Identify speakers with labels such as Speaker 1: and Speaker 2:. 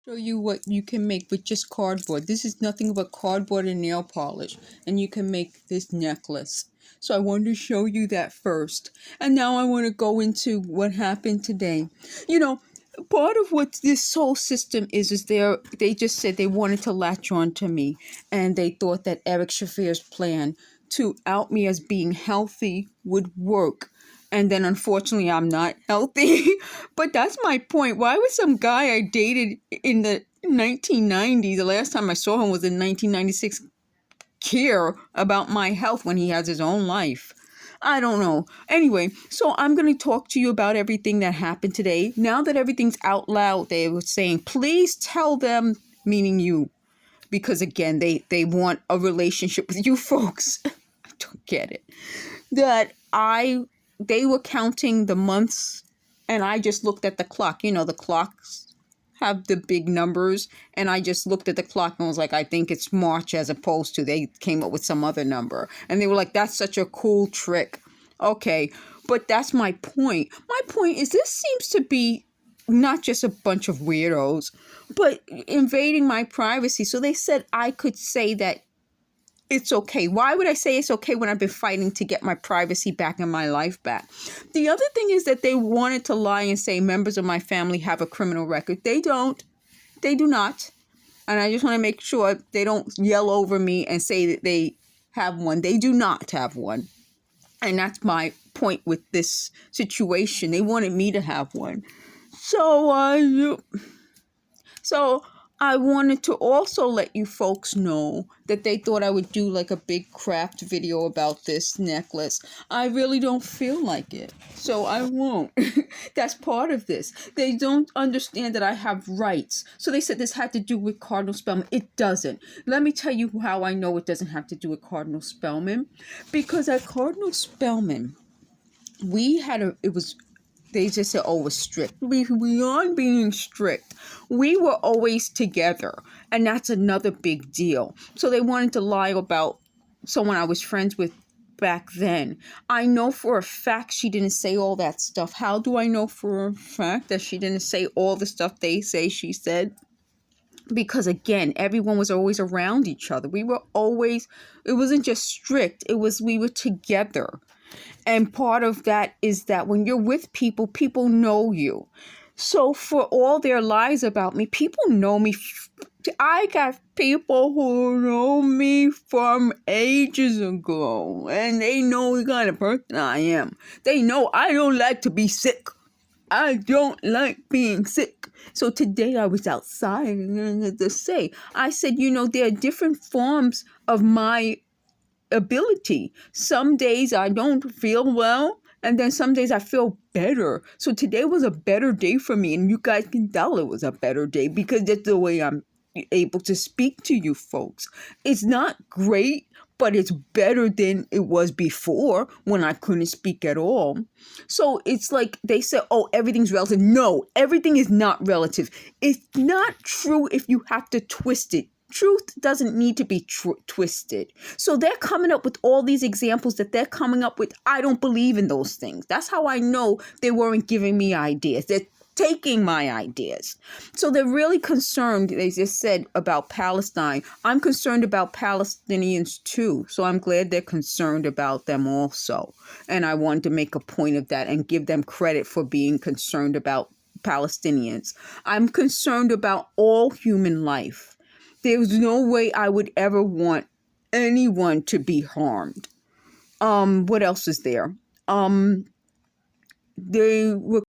Speaker 1: Show you what you can make with just cardboard. This is nothing but cardboard and nail polish, and you can make this necklace. So I wanted to show you that first. And now I want to go into what happened today. You know, part of what this whole system is they just said they wanted to latch on to me, and they thought that Eric Shafir's plan to out me as being healthy would work. And then unfortunately I'm not healthy. But that's my point. Why would some guy I dated in the 1990s, the last time I saw him was in 1996, care about my health when he has his own life? I don't know. Anyway, so I'm going to talk to you about everything that happened today. Now that everything's out loud, they were saying, please tell them, meaning you, because again, they want a relationship with you folks. I don't get it. That they were counting the months, and I just looked at the clock. You know, the clocks have the big numbers, and I just looked at the clock and was like, I think it's March, as opposed to they came up with some other number. And they were like, that's such a cool trick. Okay, but that's my point. My point is this seems to be not just a bunch of weirdos, but invading my privacy. So they said I could say that it's okay. Why would I say it's okay when I've been fighting to get my privacy back and my life back? The other thing is that they wanted to lie and say members of my family have a criminal record. They don't. They do not. And I just want to make sure they don't yell over me and say that they have one. They do not have one. And that's my point with this situation. They wanted me to have one. So I wanted to also let you folks know that they thought I would do like a big craft video about this necklace. I really don't feel like it, so I won't. That's part of this. They don't understand that I have rights. So they said this had to do with Cardinal Spellman. It doesn't. Let me tell you how I know it doesn't have to do with Cardinal Spellman. Because at Cardinal Spellman, they just said, oh, it was strict. Beyond being strict, we were always together. And that's another big deal. So they wanted to lie about someone I was friends with back then. I know for a fact she didn't say all that stuff. How do I know for a fact that she didn't say all the stuff they say she said? Because again, everyone was always around each other. It wasn't just strict. We were together. And part of that is that when you're with people, people know you. So for all their lies about me, people know me. I got people who know me from ages ago. And they know the kind of person I am. They know I don't like to be sick. I don't like being sick. So today I was outside and I said, there are different forms of my ability. Some days I don't feel well, and then some days I feel better. So today was a better day for me, and you guys can tell it was a better day because that's the way I'm able to speak to you folks. It's not great, but it's better than it was before when I couldn't speak at all. So it's like they said, oh, everything's relative. No, everything is not relative. It's not true if you have to twist it. Truth doesn't need to be twisted. So they're coming up with all these examples that they're coming up with. I don't believe in those things. That's how I know they weren't giving me ideas. They're taking my ideas. So they're really concerned, they just said, about Palestine. I'm concerned about Palestinians too. So I'm glad they're concerned about them also. And I wanted to make a point of that and give them credit for being concerned about Palestinians. I'm concerned about all human life. There's no way I would ever want anyone to be harmed. What else is there? They were